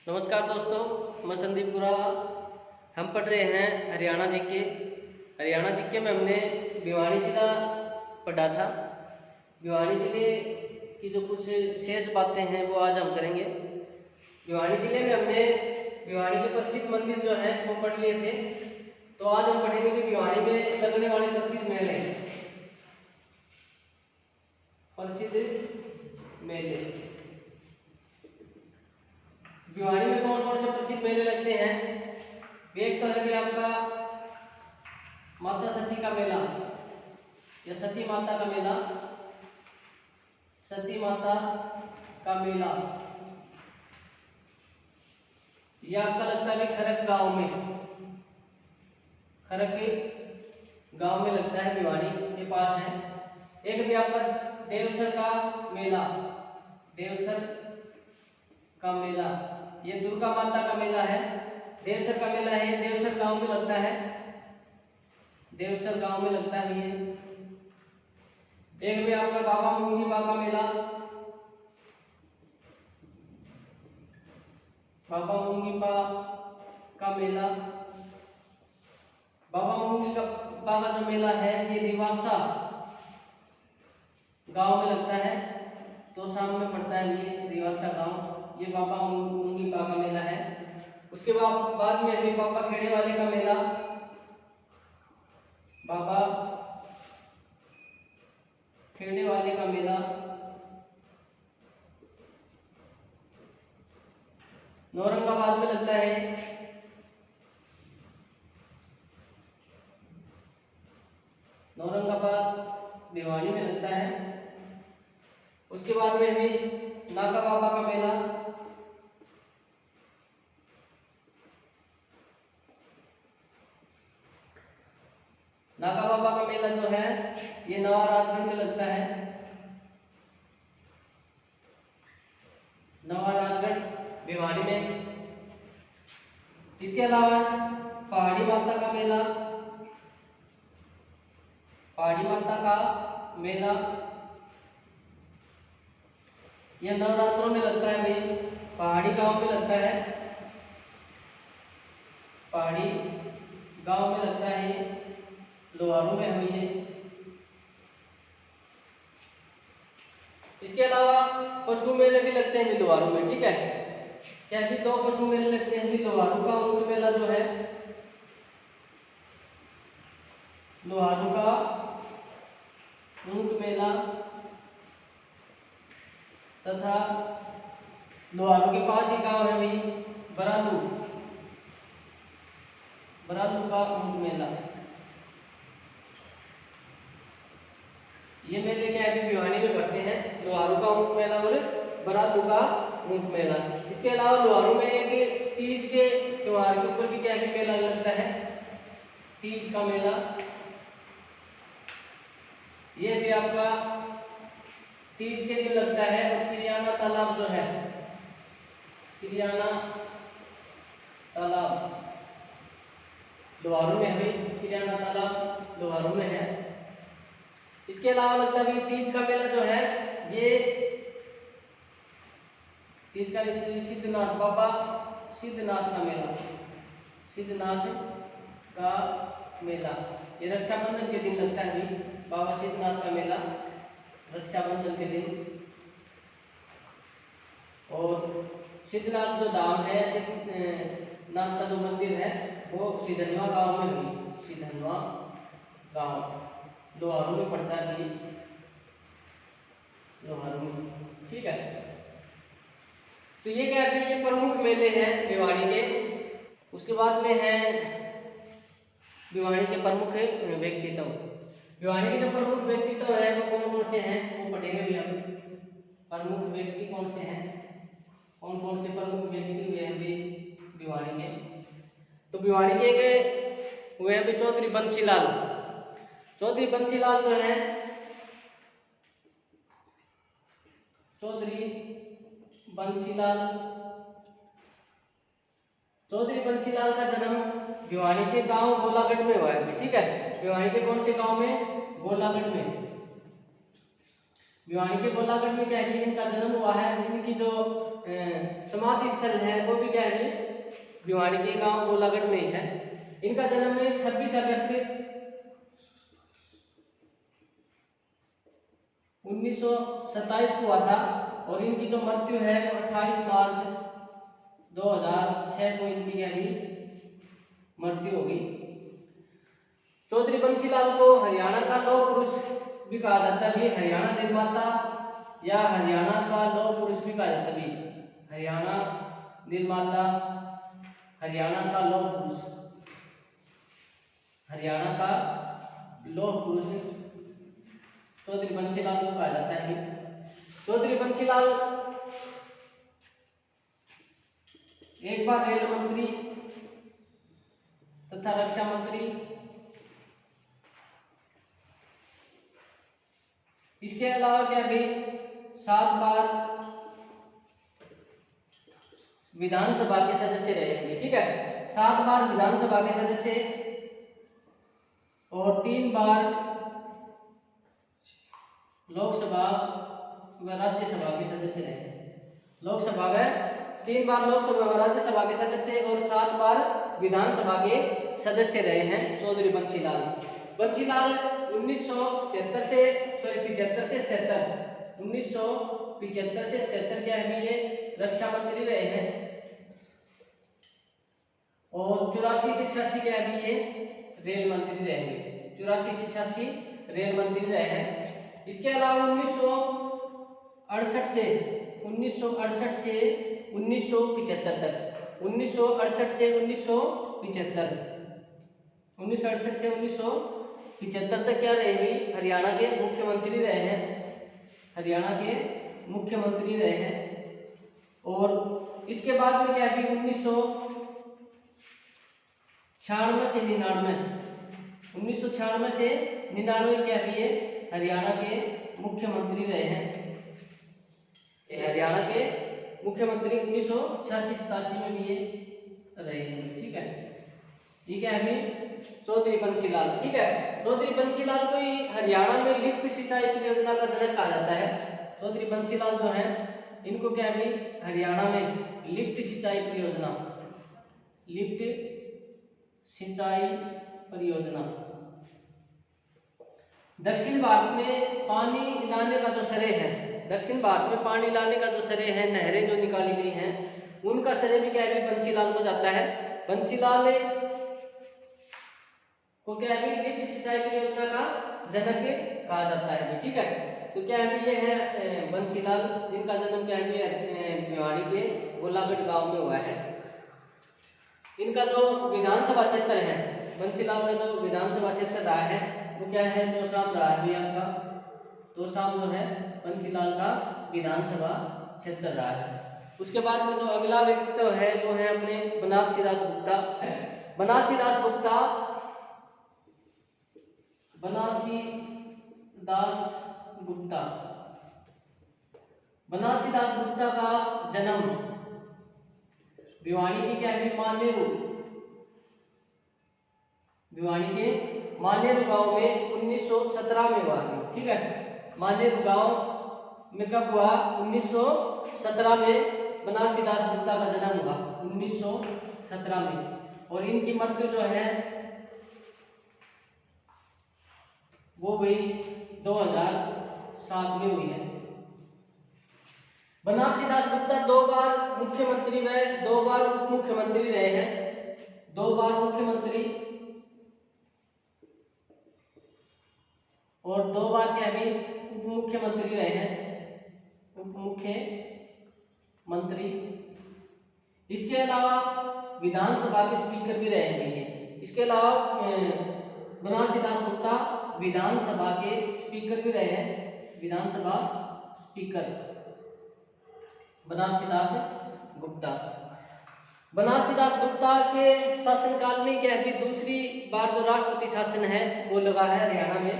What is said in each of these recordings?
नमस्कार दोस्तों, मैं संदीप गुरावा। हम पढ़ रहे हैं हरियाणा जीके। हरियाणा जीके में हमने भिवानी जिला पढ़ा था। भिवानी जिले की जो कुछ शेष बातें हैं वो आज हम करेंगे। भिवानी जिले में हमने भिवानी के प्रसिद्ध मंदिर जो है वो पढ़ लिए थे। तो आज हम पढ़ेंगे कि भिवानी में लगने वाले प्रसिद्ध मेले। प्रसिद्ध मेले भिवानी में कौन कौन से प्रसिद्ध मेले लगते हैं? एक तो है भी आपका माता सती का मेला या सती माता का मेला। सती माता का मेला यह आपका लगता है खरक गांव में। खरक गांव में लगता है, भिवानी के पास है। एक भी आपका देवसर का मेला। देवसर का मेला ये दुर्गा माता का मेला है। देवसर का मेला है, देवसर गांव में लगता है। देवसर गांव में लगता है ये। एक भी आपका बाबा मुंगीपा का मेला। बाबा मुंगीपा का मेला। बाबा मुंगीपा का जो मेला है ये रिवासा गांव में लगता है। तो सामने पड़ता है ये रिवासा गांव। ये बाबा मुंगीपा का मेला है। उसके बाद में अभी बाबा खेड़े वाले का मेला। बाबा खेड़े वाले का मेला औरंगाबाद में लगता है। औरंगाबाद भिवानी में लगता है। उसके बाद में भी नागा बाबा का मेला। नागा बाबा का मेला जो है ये नवा राजगढ़ में लगता है। नवा राजगढ़ भिवानी में। इसके अलावा पहाड़ी माता का मेला। पहाड़ी माता का मेला यह नवरात्रों में लगता है भाई। पहाड़ी गांव में लगता है। पहाड़ी गांव में लगता है। लोहारू में हुई है। इसके अलावा पशु मेले भी लगते हैं लोहारू में, ठीक है। क्या भी दो पशु मेले लगते हैं लोहारू का ऊंट मेला जो है। लोहारू का ऊंट मेला तथा लोहारू के पास ही गांव है भाई बरालू। बरालू का ऊंट मेला। ये मेले क्या है भिवानी में करते हैं। लोहारू का ऊंट मेला और बरालू का ऊंट मेला। इसके अलावा लोहारू में एक तीज के त्योहार के ऊपर भी क्या है मेला लगता है। तीज का मेला ये भी आपका तीज के दिन लगता है। और किरियाना तालाब जो है, किरियाना तालाब लोहारू में है। किरियाना तालाब लोहारू में है। इसके अलावा लगता है तीज का मेला जो है ये तीज का सिद्धनाथ बाबा सिद्धनाथ का मेला। सिद्धनाथ का मेला ये रक्षाबंधन के दिन लगता है भाई। बाबा सिद्धनाथ का मेला रक्षाबंधन के दिन। और सिद्धनाथ जो धाम है, सिद्धनाथ का जो मंदिर है वो सिद्धनवा गांव में हुई। सिद्धनवा गांव लोहारू में पड़ता है भाई। लोहारू में, ठीक है। तो ये क्या है ये प्रमुख मेले हैं भिवानी के। उसके बाद में है भिवानी के प्रमुख व्यक्तित्व। भिवानी के जो प्रमुख व्यक्तित्व है वो कौन कौन से हैं वो पढ़ेंगे भी हम। प्रमुख व्यक्ति कौन से हैं, कौन कौन से प्रमुख व्यक्ति हुए हैं भी भिवानी के। तो भिवानी के एक हुए हैं चौधरी बंसीलाल। चौधरी बंसीलाल जो है, चौधरी बंसीलाल। चौधरी बंसीलाल का जन्म भिवानी के गांव गोलागढ़ में हुआ है, ठीक है। भिवानी के कौन से गांव में? गोलागढ़ में। भिवानी के गोलागढ़ में क्या है इनका जन्म हुआ है। इनकी जो समाधि स्थल है वो भी क्या है, भिवानी के गांव गोलागढ़ में ही है। इनका जन्म 26 अगस्त 1927 को हुआ था और इनकी जो मृत्यु है वो 28 मार्च 2006 को इनकी क्या भी मृत्यु होगी। चौधरी बंसीलाल को हरियाणा का लौह पुरुष भी कहा जाता है, हरियाणा निर्माता या हरियाणा का लौह पुरुष भी कहा जाता है। हरियाणा निर्माता, हरियाणा का लौह पुरुष, हरियाणा का लौह पुरुष चौधरी बंसीलाल को कहा जाता है। चौधरी बंसीलाल एक बार रेल मंत्री तथा रक्षा मंत्री, इसके अलावा क्या भी 7 बार विधानसभा के सदस्य रहे हैं। ठीक है, 7 बार विधानसभा के सदस्य और 3 बार लोकसभा व राज्यसभा के सदस्य रहे। लोकसभा में 3 बार लोकसभा व राज्यसभा के सदस्य और 7 बार विधानसभा के सदस्य रहे हैं चौधरी बंसीलाल। बंसीलाल 1975 से 77 1975 से 77 क्या है ये रक्षा मंत्री रहे हैं और 84 से 86 क्या है ये रेल मंत्री रहेंगे। 84 से 86 रेल मंत्री रहे हैं। इसके अलावा 1968 से 1975 तक 1968 से 1975 तक क्या रहेगी, हरियाणा के मुख्यमंत्री रहे हैं। हरियाणा के मुख्यमंत्री रहे हैं और इसके बाद में क्या है 1996 से 99 क्या है हरियाणा के मुख्यमंत्री रहे हैं। हरियाणा के मुख्यमंत्री 1986-87 में भी ये रहे हैं। ठीक है, ये क्या है चौधरी बंसीलाल। ठीक है, चौधरी बंसीलाल को हरियाणा में लिफ्ट सिंचाई परियोजना का जनक कहा जाता है। चौधरी बंसीलाल जो है इनको क्या है हरियाणा में लिफ्ट सिंचाई परियोजना दक्षिण भारत में पानी लाने का जो सरे है, दक्षिण भारत में पानी लाने का जो सरे है, नहरें जो निकाली गई हैं उनका सरे भी क्या है बंसीलाल को जाता है। बंसीलाल को क्या है लिफ्ट सिंचाई परियोजना का जनक कहा जाता है। ठीक है, तो क्या है ये है बंसीलाल, जिनका जन्म क्या है भिवानी के गोलागढ़ गांव में हुआ है। इनका जो विधानसभा क्षेत्र है, बंसीलाल का जो विधानसभा क्षेत्र रहा है वो क्या है तोशाम रहा है भी आपका। तोशाम जो है बंसीलाल का विधानसभा क्षेत्र रहा है। उसके बाद में जो अगला व्यक्तित्व है वो है अपने बनारसी दास गुप्ता। बनारसी दास गुप्ता का जन्म भिवानी के क्या है भिवानी के मानेरू गांव में 1917 में हुआ है। ठीक है, मानेरू गांव में कब हुआ 1917 में बनारसी दास गुप्ता का जन्म हुआ 1917 में और इनकी मृत्यु जो है वो भी 2007 में हुई है। बनारसी दास गुप्ता 2 बार मुख्यमंत्री व 2 बार उप मुख्यमंत्री रहे हैं। 2 बार मुख्यमंत्री और 2 बार क्या भी उप मुख्यमंत्री रहे हैं, उप मुख्यमंत्री। इसके अलावा विधानसभा के स्पीकर भी रहे हैं। इसके अलावा बनारसी दास गुप्ता विधानसभा के स्पीकर भी रहे हैं। विधानसभा स्पीकर बनारसी दास गुप्ता। बनारसी दास गुप्ता के शासनकाल में क्या है दूसरी बार जो राष्ट्रपति शासन है वो लगा है हरियाणा में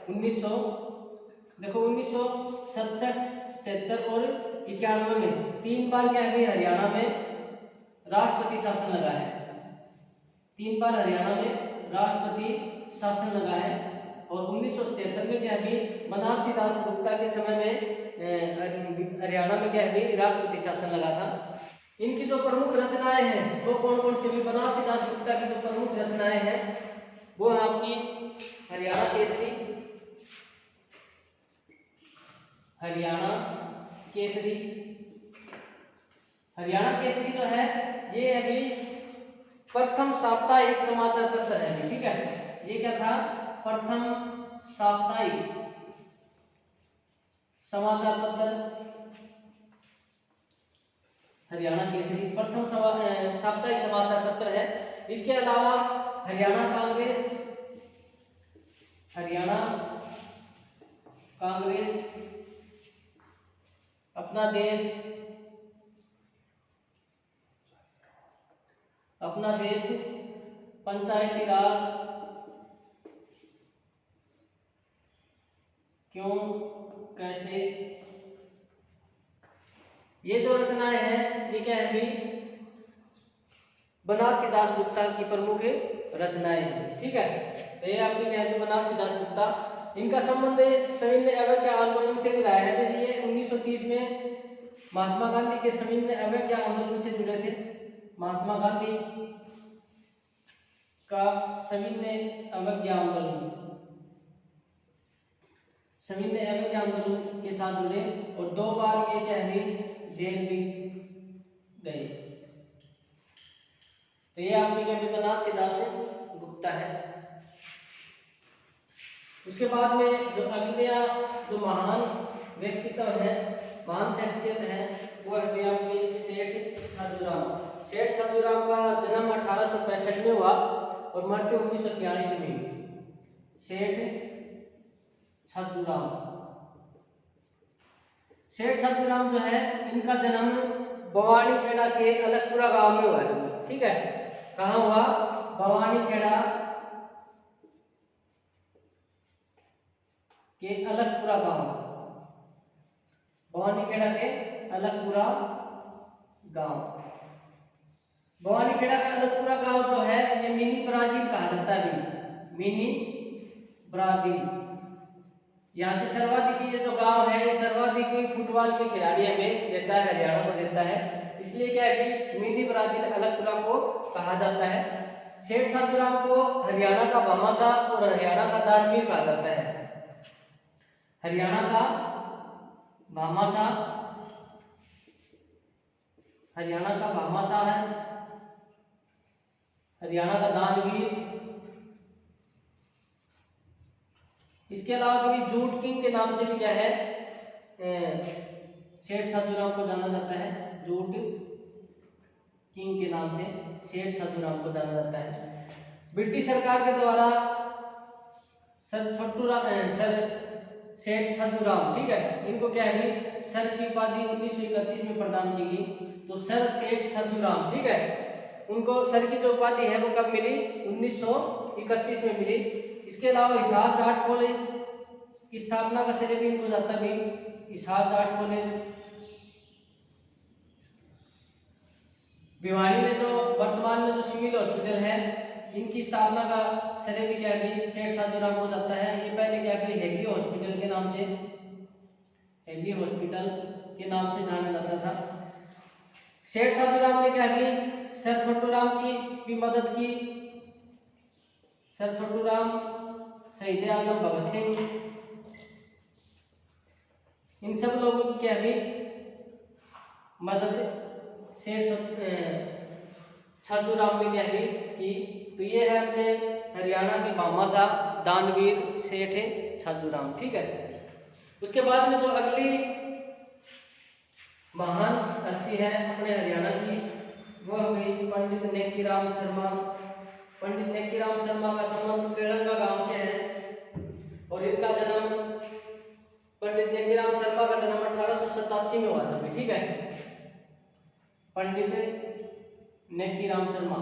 1967, 77 और 91 में 3 बार क्या है हरियाणा में राष्ट्रपति शासन लगा है। 3 बार हरियाणा में राष्ट्रपति शासन लगा है और 1977 में क्या है बनारसी दास गुप्ता के समय में हरियाणा में क्या है राष्ट्रपति शासन लगा था। इनकी जो प्रमुख रचनाएं हैं वो कौन कौन सी भी, बनारसी दासगुप्ता की जो प्रमुख रचनाएं हैं वो है आपकी हरियाणा केसरी, हरियाणा केसरी। हरियाणा केसरी जो है ये अभी प्रथम साप्ताहिक समाचार पत्र है, ठीक है। ये क्या था, प्रथम साप्ताहिक समाचार पत्र हरियाणा केसरी, प्रथम साप्ताहिक समाचार पत्र है। इसके अलावा हरियाणा कांग्रेस, हरियाणा कांग्रेस, अपना देश, अपना देश, पंचायती राज क्यों कैसे, ये जो रचनाएं हैं ये क्या है अभी बनारसी दासगुप्ता की प्रमुख रचनाएं हैं, ठीक है। तो ये आपकी क्या है बनारसी दासगुप्ता। इनका संबंध सविनय अवज्ञा आंदोलन से भी रहा है। वैसे ये 1930 में महात्मा गांधी के सविनय अवज्ञा आंदोलन से जुड़े थे। महात्मा गांधी का सविनय अवज्ञा आंदोलन, सविनय अवज्ञा आंदोलन के साथ जुड़े और 2 बार ये क्या है जेल भी गए। तो ये आपके क्या बनारसी दासगुप्ता है। उसके बाद में जो अगले जो महान व्यक्तित्व है, महान शख्सियत है, वो है आपके सेठ छाजूराम। सेठ छाजूराम का जन्म 1865 में हुआ और मृत्यु 1943 में हुई। सेठ छाजूराम, सेठ छाजूराम जो है इनका जन्म बवानी खेड़ा के अलगपुरा गांव में हुआ है, ठीक है। कहाँ हुआ, बवानी खेड़ा के अलगपुरा गांव, भवानी खेड़ा के अलगपुरा गांव। भवानी खेड़ा का अलगपुरा गांव जो है ये मिनी ब्राजील कहा जाता है, मिनी ब्राजील। यहाँ से सर्वाधिक ये जो गांव है ये सर्वाधिक फुटबॉल के खिलाड़ी हमें देता है, हरियाणा को देता है, इसलिए क्या है कि मिनी ब्राजील अलगपुरा को कहा जाता है। सेठ छाजूराम को हरियाणा का भामाशाह और हरियाणा का दानवीर कहा जाता है। हरियाणा का भामाशाह, हरियाणा का भामाशाह है, हरियाणा का दानवीर। इसके अलावा कभी जूट किंग के नाम से भी क्या है सेठ छाजूराम को जाना जाता है, जूट किंग के नाम से सेठ छाजूराम को जाना जाता है। ब्रिटिश सरकार के द्वारा सर सेठ छाजूराम, ठीक है, इनको क्या है सर की उपाधि 1931 में प्रदान की गई। तो सर सेठ छाजूराम, ठीक है, उनको सर की जो उपाधि है वो कब मिली, 1931 में मिली। इसके अलावा हिसार जाट कॉलेज की स्थापना का श्रेय भी इनको जाता भी, हिसार जाट कॉलेज। भिवानी में जो वर्तमान में जो सिविल हॉस्पिटल है इनकी स्थापना का श्रेय भी क्या है सेठ छाजूराम को जाता है। ये पहले क्या है हेली हॉस्पिटल के नाम से, हेली हॉस्पिटल के नाम से जाना जाता था। सेठ छाजूराम ने क्या है सर छोटूराम की भी मदद की। सर छोटूराम, शहीद आजम भगत सिंह, इन सब लोगों की क्या है मदद सेठ छाजूराम ने क्या है की। तो ये है अपने हरियाणा के भामाशाह दानवीर सेठ छाजूराम, ठीक है। उसके बाद में जो अगली महान हस्ती है अपने हरियाणा की वो हुई पंडित नेकीराम शर्मा। पंडित नेकीराम शर्मा का संबंध केरंगा गांव से है और इनका जन्म, पंडित नेकीराम शर्मा का जन्म 1887 में हुआ था, ठीक है। पंडित नेकीराम शर्मा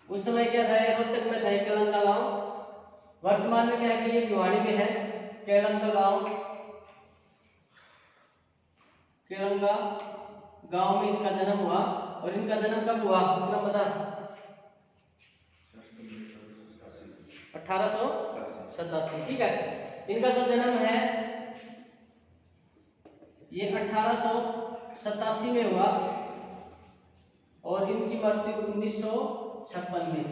उस समय क्या था, रोहतक में था केरंगा गांव। वर्तमान में क्या है कि ये भिवाड़ी में है, केरंगा गांव। केरंगा गांव में इनका जन्म हुआ और इनका जन्म कब हुआ विक्रम बता, 1887, ठीक है। इनका जो जन्म है ये 1887 में हुआ और इनकी मृत्यु 1956 में,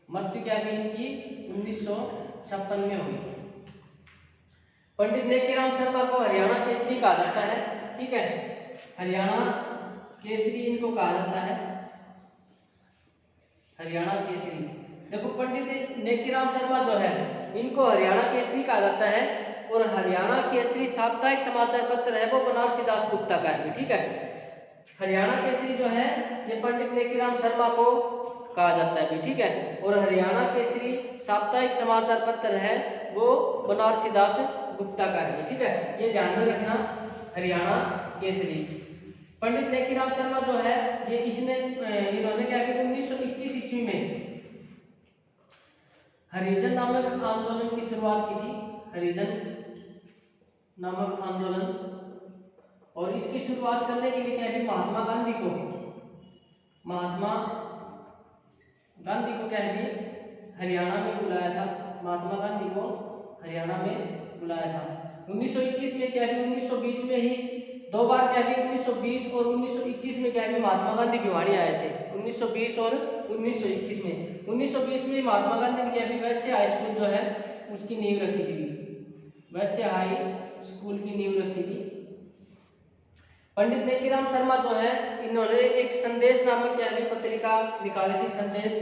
मृत्यु क्या भी इनकी 1956 में हुई। पंडित नेकीराम शर्मा को हरियाणा केसरी कहा जाता है, ठीक है, हरियाणा केसरी इनको कहा जाता है, हरियाणा केसरी। देखो पंडित नेकीराम शर्मा जो है इनको हरियाणा केसरी कहा जाता है और हरियाणा केसरी साप्ताहिक समाचार पत्र है वो बनारसी दास गुप्ता का है, ठीक है। हरियाणा केसरी जो है ये पंडित नेकीराम शर्मा को कहा जाता है, ठीक है, और हरियाणा केसरी साप्ताहिक समाचार पत्र है वो बनारसी दास गुप्ता का है, ठीक है, ये ध्यान में रखना। हरियाणा केसरी पंडित नेकीराम शर्मा जो है ये इन्होंने क्या किया 1921 ईस्वी में हरिजन नामक आंदोलन की शुरुआत की थी, हरिजन नामक आंदोलन, और इसकी शुरुआत करने के लिए क्या है महात्मा गांधी को क्या है हरियाणा में बुलाया था, महात्मा गांधी को हरियाणा में बुलाया था। 1921 में क्या है 1920 में ही दो बार क्या है 1920 और 1921 में क्या है महात्मा गांधी भिवाड़ी आए थे, 1920 और 1921 में। 1920 में महात्मा गांधी ने क्या है वैश्य हाई स्कूल जो है उसकी नींव रखी थी, वैश्य हाई स्कूल की नींव रखी थी। पंडित नेकीराम शर्मा जो है इन्होंने एक संदेश नामक क्या है पत्रिका निकाली थी, संदेश,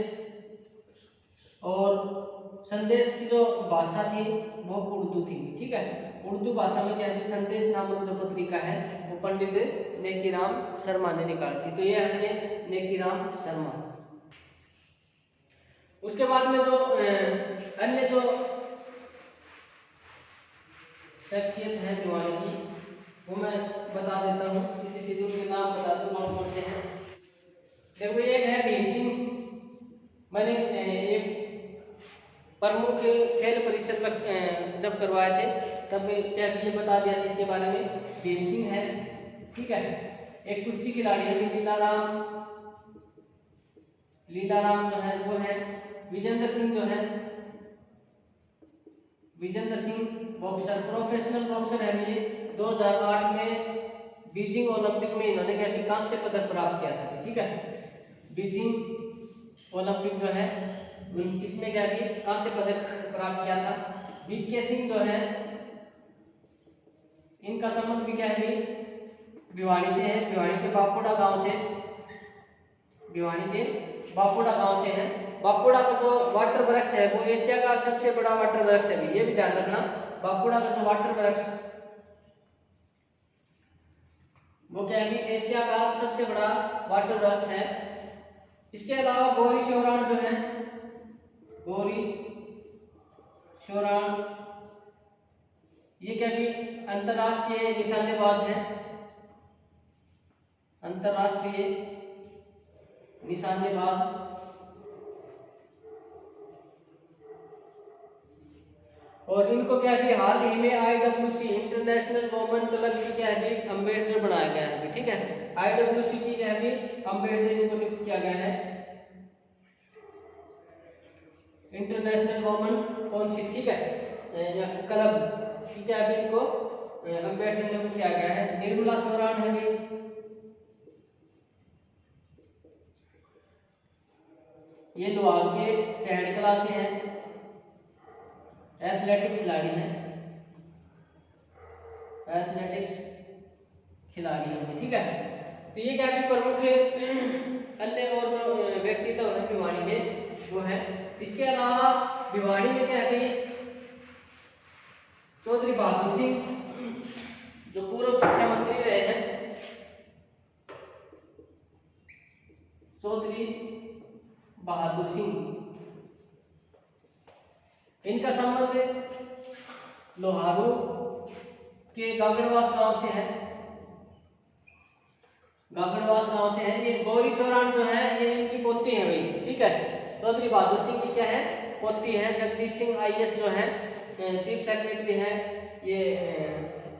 और संदेश की जो भाषा थी वो उर्दू थी, ठीक है, उर्दू भाषा में क्या है संदेश नामक जो पत्रिका है वो पंडित नेकीराम शर्मा ने निकाली थी। तो ये हमने नेकीराम शर्मा। उसके बाद में जो अन्य जो शख्सियत है भिवानी की वो मैं बता देता हूँ, किसी से उनके नाम बता दूँ कौन कौन से हैं। देखो एक है भीम सिंह, मैंने एक प्रमुख खेल परिषद जब करवाए थे तब क्या ये बता दिया जिसके बारे में, भीम सिंह है, ठीक है। एक कुश्ती खिलाड़ी है लीलाराम जो है वो है, विजेंद्र सिंह जो है, Vijender Singh boxer, professional boxer है ये। 2008 में बीजिंग ओलंपिक में इन्होंने क्या कांस्य पदक प्राप्त किया था, ठीक है, बीजिंग ओलंपिक जो है इसमें क्या कांस्य पदक प्राप्त किया था। वीके सिंह जो है इनका संबंध भी क्या है भिवाड़ी से है, भिवाड़ी के बापुड़ा गांव से, भिवाड़ी के बापुड़ा गांव से है। बापुड़ा का जो वाटर वृक्ष है वो एशिया का सबसे बड़ा वाटर वृक्ष है, ये भी ध्यान रखना। बापुड़ा का जो वाटर वृक्ष वो क्या है एशिया का सबसे बड़ा वाटर वृक्ष है। इसके अलावा गौरी शोराण जो है, गौरी शोराण ये क्या भी अंतरराष्ट्रीय निशानेबाज है, अंतरराष्ट्रीय निशानेबाज। और इनको क्या है हाल ही में IWC इंटरनेशनल वुमेन क्लब की क्या है अम्बेसडर बनाया गया है, ठीक है, IWC की क्या है अम्बेसडर इनको नियुक्त किया गया है, इंटरनेशनल वुमेन काउंसिल, ठीक है, क्लब की क्या है इनको अम्बेसडर नियुक्त किया गया है। निर्मला शोराण है भी, ये लोहारू के चहड़ कला से हैं, एथलेटिक खिलाड़ी हैं, एथलेटिक्स खिलाड़ी हैं, ठीक है। तो ये क्या है प्रमुख अन्य और जो व्यक्तित्व है भिवानी के वो है। इसके अलावा भिवानी में क्या है चौधरी बहादुर सिंह जो पूर्व शिक्षा मंत्री रहे हैं, चौधरी बहादुर सिंह, इनका संबंध लोहारू के गागड़वास गांव से है, गागड़वास गांव से है। ये गौरी शोराण जो है ये इनकी पोती है भाई, ठीक है, चौधरी बहादुर सिंह की क्या है पोती है। जगदीप सिंह IAS जो है चीफ सेक्रेटरी है ये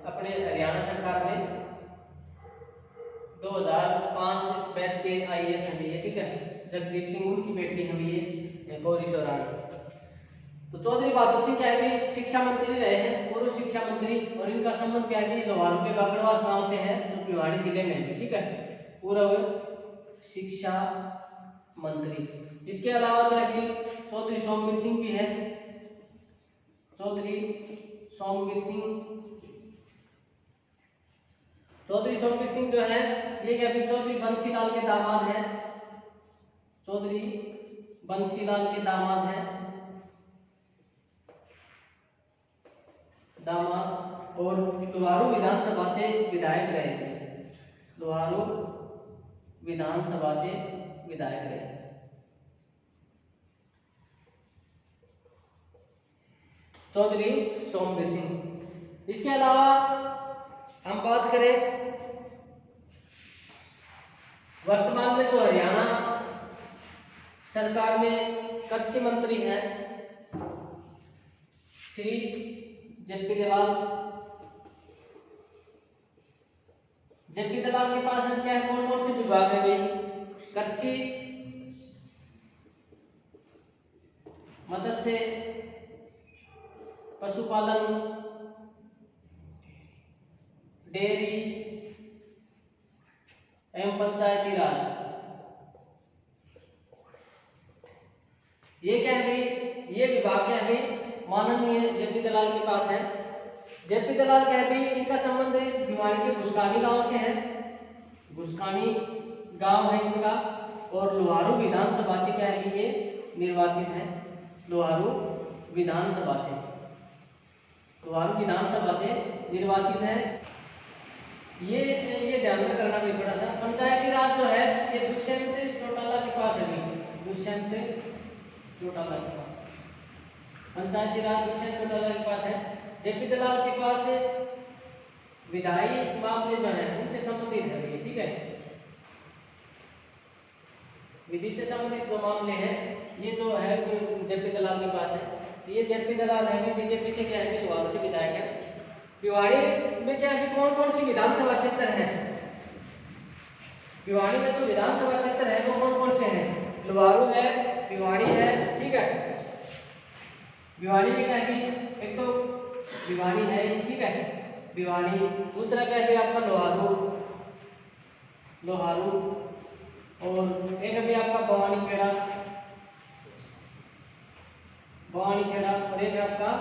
अपने हरियाणा सरकार में 2005 बैच के IAS हैं ये, ठीक है, जगदीप सिंह उनकी बेटी है ये गौरी शोराण। तो चौधरी बहादुर सिंह क्या है कि शिक्षा मंत्री रहे हैं, पूर्व शिक्षा मंत्री, और इनका संबंध क्या है कि लोहारू के गागड़वास गांव से है जो भिवाड़ी जिले में है, ठीक है, पूर्व शिक्षा मंत्री। इसके अलावा क्या है कि चौधरी सोमवीर सिंह भी है, चौधरी सोमवीर सिंह। चौधरी सोमवीर सिंह जो है ये क्या है चौधरी बंसीलाल के दामाद हैं, चौधरी बंसीलाल के दामाद हैं, दामाद, और लोहारू विधानसभा से विधायक रहे हैं, लोहारू विधानसभा से विधायक रहे हैं। चौधरी सोमवीर सिंह। इसके अलावा हम बात करें वर्तमान में जो हरियाणा सरकार में कृषि मंत्री हैं श्री जेपी दलाल। जेपी दलाल के पास क्या है, कौन कौन से विभाग है भाई, कृषि, मत्स्य, पशुपालन, डेयरी एवं पंचायती राज। ये क्या है भाई, ये विभाग क्या है भाई माननीय जेपी दलाल के पास है। जेपी दलाल क्या है भाई, इनका संबंध भिवाड़ी के घुसकानी गांव से है, घुसकानी गांव है इनका, और लोहारू विधानसभा से क्या है कि ये निर्वाचित है, लोहारू विधानसभा से, लोहारू विधानसभा से निर्वाचित है। ये ध्यान में करना भी थोड़ा सा। पंचायती राज जो है ये दुष्यंत चौटाला के पास है, दुष्यंत चौटाला के पास, पंचायती राज दुष्यंत चौटाला के पास है। जेपी दलाल के पास विधायी मामले जो है उनसे संबंधित है, ठीक है, विधि से संबंधित जो मामले हैं ये जो है जेपी दलाल के पास है। ये जेपी दलाल है बीजेपी से क्या है कि लोहारू से विधायक है। भिवाड़ी में क्या है, कौन कौन सी विधानसभा क्षेत्र है, भिवाड़ी में जो विधानसभा क्षेत्र है वो कौन कौन से हैं, लोहारू है, भिवाड़ी है, ठीक है। भिवाड़ी में क्या है कि एक तो भिवाड़ी है, ठीक है, भिवाड़ी, दूसरा क्या है आपका लोहारू, लोहारू, और एक अभी आपका भवानी खेड़ा, भवानी खेड़ा, और एक आपका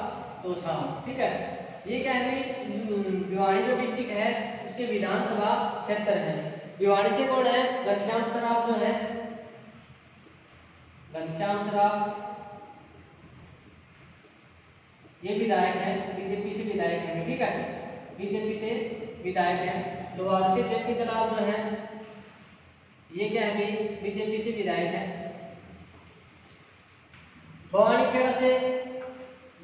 तोशाम, ठीक है। ये क्या है भिवाड़ी जो डिस्ट्रिक्ट है उसके विधानसभा क्षेत्र है। भिवाड़ी से कौन है, घनश्याम सराफ जो है, घनश्याम सराफ, ये विधायक है, बीजेपी से विधायक है, ठीक है, बीजेपी से विधायक है। लोहारू से जेपी दलाल जो है ये क्या है बीजेपी से विधायक है। भवानी खेड़ा से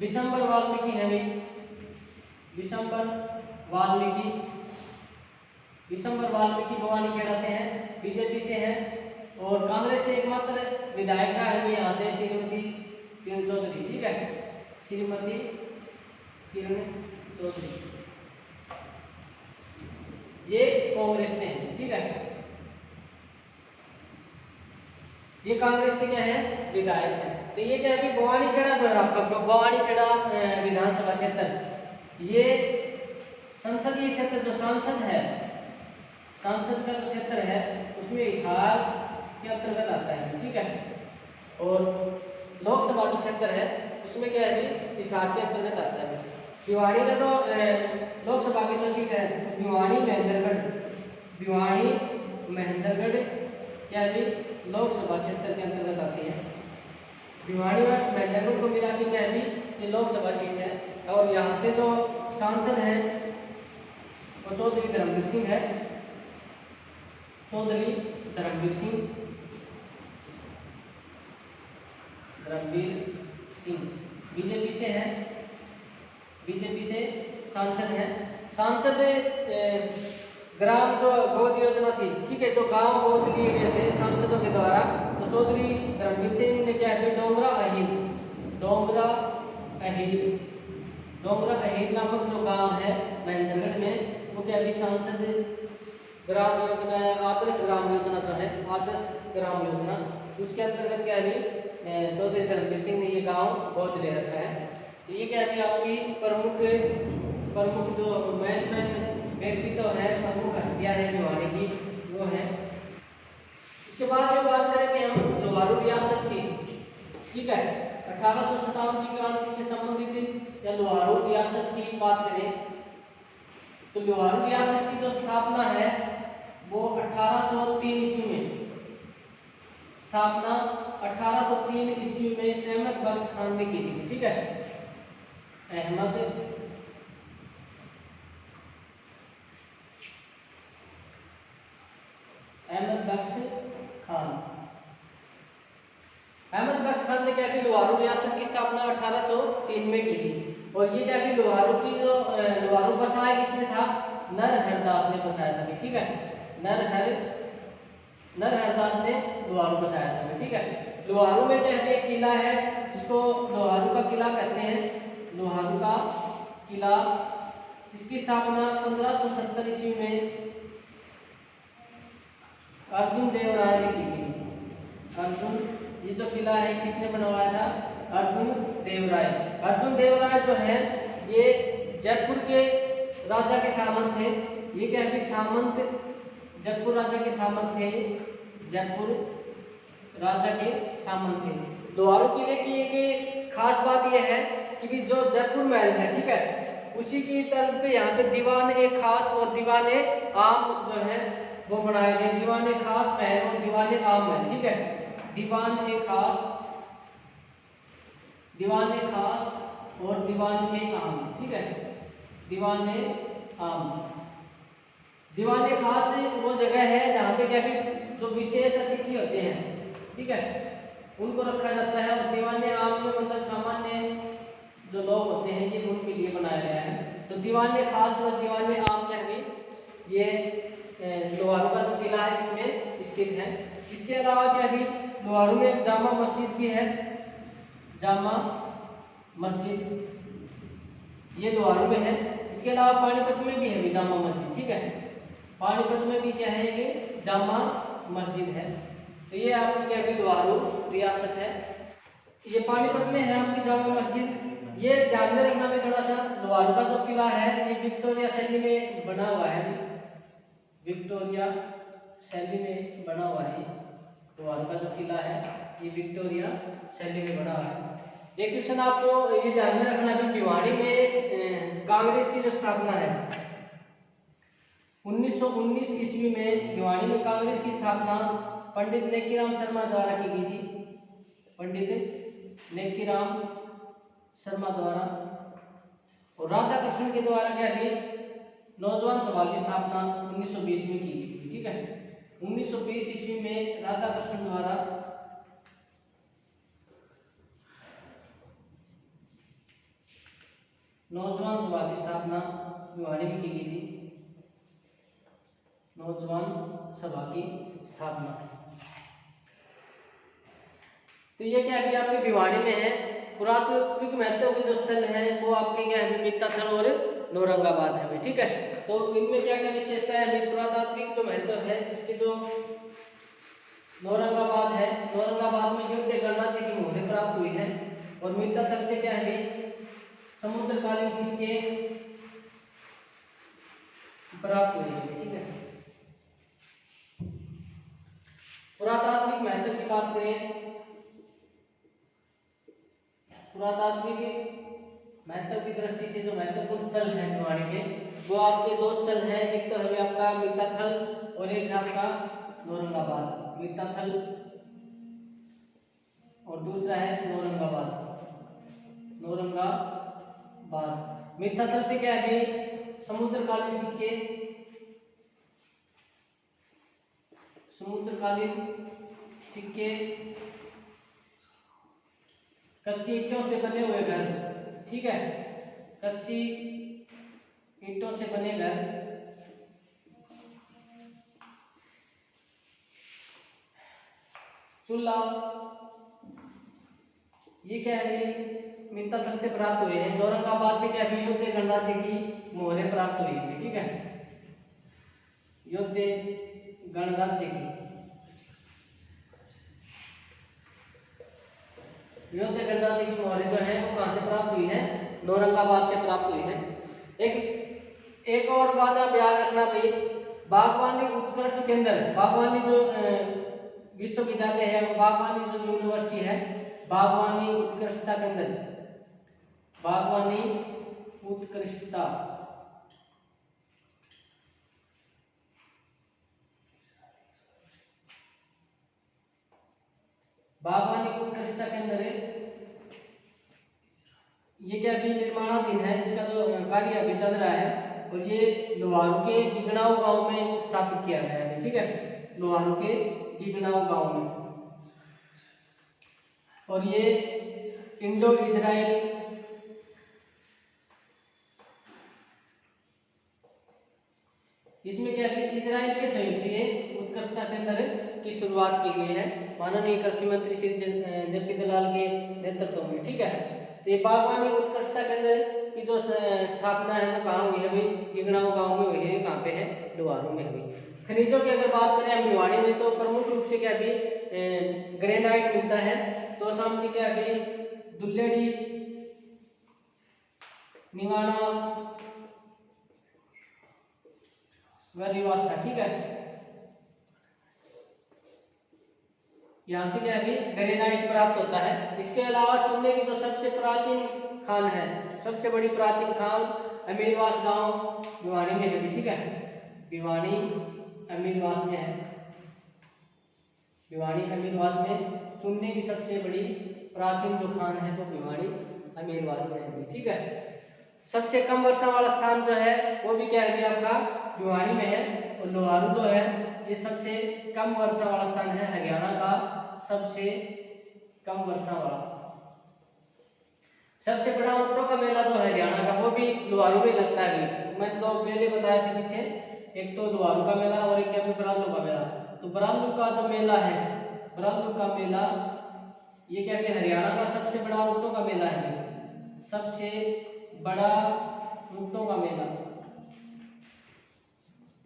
विशंबर वाल्मीकि है भाई, विशंबर वाल्मीकि, विशंबर वाल्मीकि भवानी खेड़ा से है, बीजेपी से है। और कांग्रेस से एकमात्र विधायिका है यहाँ से श्रीमती किरण चौधरी, ठीक है, श्रीमती किरण चौधरी, ये कांग्रेस से है, ठीक है, ये कांग्रेस से क्या है विधायक है। तो ये क्या है भवानी खेड़ा जो है आपका भवानी खेड़ा विधानसभा क्षेत्र, ये संसदीय क्षेत्र जो सांसद है, सांसद का जो क्षेत्र है उसमें हिसार के अंतर्गत आता है, ठीक है। और लोकसभा जो क्षेत्र है उसमें क्या है हिसार के अंतर्गत आता है। भिवाड़ी का जो लोकसभा की जो सीट है भिवाड़ी महेंद्रगढ़, भिवाड़ी महेंद्रगढ़ क्या है लोकसभा क्षेत्र के अंतर्गत आती है। भिवाड़ी व महेंद्रगढ़ को मिला के क्या है ये लोकसभा सीट है। और यहाँ से जो सांसद हैं वो चौधरी धर्मवीर सिंह है, चौधरी धर्मवीर सिंह, धर्मवीर सिंह बीजेपी से हैं, बीजेपी से सांसद हैं। सांसद ग्राम जो गोद योजना थी, ठीक है, जो गांव गोद लिए गए थे सांसदों के द्वारा, तो चौधरी धर्मवीर सिंह ने क्या है डोंगरा अहीर, डोंगरा अहीर, डोंगरा अहीर नामक जो गांव है महेंद्रगढ़ में वो क्या अभी सांसद ग्राम योजना, आदर्श ग्राम योजना जो है, आदर्श ग्राम योजना उसके अंतर्गत क्या है चौधरी धर्मवीर सिंह ने ये गांव गोद ले रखा है। तो ये क्या है आपकी प्रमुख जो मेन व्यक्तित्व है, प्रमुख हस्तियां हैं भिवानी की, वो है। इसके बाद जो बात करें कि हम लोहारू रियासत की, ठीक है, 1857 की क्रांति से संबंधित या लोहारू रियासत की बात करें तो लोहारू रियासत की जो स्थापना है वो 1803 ईस्वी में, स्थापना 1803 ईस्वी में अहमद बख्श खान ने की थी, ठीक है, अहमद बख्श खान। अहमद बख्श खान ने क्या की लोहारू रियासत की स्थापना 1803 में की थी। और ये क्या की लोहारू की जो लोहारू बसाया किसने था, नरहरदास ने बसाया था, ठीक है, नरहरदास ने लोहारू बसाया था, ठीक है। लोहारू में क्या है एक किला है जिसको लोहारू का किला कहते हैं, लोहारू का किला। इसकी स्थापना 1570 ईस्वी में अर्जुन देव राय ने की थी। अर्जुन, ये जो किला है किसने बनवाया था, अर्जुन देव राय। अर्जुन देव राय जो है ये जयपुर के राजा के सामंत थे। ये क्या है सामंत, जयपुर राजा के सामंत थे, जयपुर राजा के सामंत थे। लोहारू किले की एक खास बात यह है कि भी जो जयपुर महल है, ठीक है, उसी की तर्ज पे यहाँ पे दीवान एक खास और दीवान आम जो है वो बनाए गए, दीवान खास महल और दीवान आम महल, ठीक है, दीवान खास और दीवान आम, ठीक है, दीवान आम। दीवान खास वो जगह है जहाँ पे क्या भी जो विशेष अतिथि होते हैं, ठीक है, उनको रखा जाता है। और दीवान आम में मतलब सामान्य जो लोग होते हैं ये उनके लिए बनाया गया है। तो दीवान खास और दीवान आम क्या है ये लोहारू का जो किला है इसमें स्थित है। इसके अलावा क्या भी लोहारू में जामा मस्जिद भी है, जामा मस्जिद ये लोहारू में है। इसके अलावा पानीपत में भी है जामा मस्जिद, ठीक है, पानीपत में भी क्या है ये जामा मस्जिद है। तो ये आपकी क्या भी लोहारू रियासत है, ये पानीपत में है आपकी जामा मस्जिद। ये ध्यान में रखना में थोड़ा सा, लोहारू का जो किला है ये विक्टोरिया शैली में बना हुआ है, विक्टोरिया शैली में बना हुआ है। लोहारू का जो किला है ये विक्टोरिया शैली में बना हुआ है। एक क्वेश्चन आपको ये ध्यान में रखना है, भिवाड़ी में कांग्रेस की जो स्थापना है 1919 ईस्वी में भिवाड़ी में कांग्रेस की स्थापना पंडित नेकीराम शर्मा द्वारा की गई थी, पंडित नेकीराम शर्मा द्वारा। और राधा कृष्ण के द्वारा क्या भी नौजवान सभा की स्थापना 1920 में की गई थी, ठीक है, 1920 ईस्वी में राधा कृष्ण द्वारा नौजवान सभा की स्थापना भिवाड़ी में की गई थी, नौजवान सभा की स्थापना। तो ये क्या है आपके भिवाड़ी में है। पुरातात्विक महत्व के जो स्थल हैं वो आपके क्या है मित्ताथल और नौरंगाबाद है, ठीक है। तो इनमें क्या क्या विशेषता है, पुरातात्विक जो महत्व है इसके जो नौरंगाबाद है, नौरंगाबाद में युद्ध गणराज्य की मोहरें प्राप्त हुई है। और मित्ताथल से क्या है समुद्रकालीन सिक्के प्राप्त हुए हैं, ठीक है। पुरातात्विक महत्व की बात करें, पुरातात्विक महत्व की दृष्टि से जो महत्वपूर्ण स्थल हैं भिवाड़ी के वो आपके दो स्थल हैं, एक तो है आपका मित्ताथल और एक है आपका नौरंगाबाद। मित्ताथल और दूसरा है नौरंगाबाद। नौरंगाबाद मित्ताथल से क्या है समुद्रकालीन सिक्के, समुद्रकालीन सिक्के, कच्ची ईंटों से बने हुए घर, ठीक है, कच्ची ईंटों से बने घर, चूल्हा, ये क्या है मित्ताथल से प्राप्त हुए हैं। नौरंगाबाद से क्या है युद्ध गणराज्य की मोहरें प्राप्त हुई थी, ठीक है, युद्ध गणराज्य की योद्धा गणराज्य की मोहरें जो है वो कहाँ से प्राप्त हुई है? औरंगाबाद से प्राप्त हुई है। एक और बात आप याद रखना भाई, बागवानी उत्कृष्ट केंद्र, बागवानी जो विश्वविद्यालय है, बागवानी जो यूनिवर्सिटी है, बागवानी उत्कृष्टता केंद्र, बागवानी उत्कृष्टता, बागवानी उत्कृष्टता केंद्र है, ये क्या अभी निर्माणाधीन है, जिसका जो कार्य अभी चल रहा है, और ये लोहारू के गिगनाऊ गांव में स्थापित किया गया है। ठीक है, लोहारू के गिगनाऊ गांव में। और ये इंडो इजराइल इसमें क्या है, इजराइल के सहयोग से उत्कृष्टता केंद्र की शुरुआत की गई है माननीय कृषि मंत्री श्री जे.पी. दलाल के नेतृत्व में। ठीक है, तो ये बागवानी उत्कृष्टता केंद्र की जो स्थापना है वो कहाँ हुई है भाई? गिगनाऊ गांव में हुई है। कहाँ पे है? लोहारू में हुई। खनिजों की अगर बात करें हम भिवाड़ी में, तो प्रमुख रूप से क्या भी ग्रेनाइट मिलता है, तो सामने क्या भी दुल्लेड़ी, निवाड़ा, गरिवासा। ठीक है, यहाँ से क्या भी ग्रेनाइट प्राप्त होता है। इसके अलावा चूने की जो सबसे प्राचीन खान है, सबसे बड़ी प्राचीन खान अमीरवास गांव भिवाड़ी में है। ठीक है, भिवाड़ी अमीरवास में है, भिवाड़ी अमीरवास में चूने की सबसे बड़ी प्राचीन जो खान है तो भिवाड़ी अमीरवास में है। ठीक है, सबसे कम वर्षा वाला स्थान जो है वो भी क्या है आपका? भिवाड़ी में है। और लोहारू जो है ये सबसे कम वर्षा वाला स्थान है, हरियाणा का सबसे कम वर्षा वाला। सबसे बड़ा ऊंटों का मेला जो है हरियाणा का, वो भी लोहारू में लगता है। मैंने तो पहले बताया था पीछे, एक तो लोहारू का मेला और एक क्या बरालू का मेला। तो बरालू का जो मेला है, बरालू का मेला ये क्या है हरियाणा का सबसे बड़ा ऊंटों का मेला है, सबसे बड़ा ऊंटों का मेला,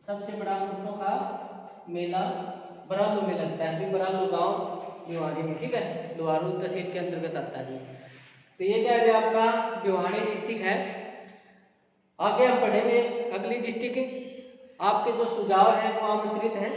सबसे बड़ा ऊंटों का मेला बरालू में लगता है, बरालू गांव भिवाड़ी में। ठीक है, लोहारू तहसील के अंतर्गत आता है। तो ये क्या है आपका भिवाड़ी डिस्ट्रिक्ट है। आगे हम पढ़ेंगे अगली डिस्ट्रिक्ट। आपके जो सुझाव है वो आमंत्रित हैं।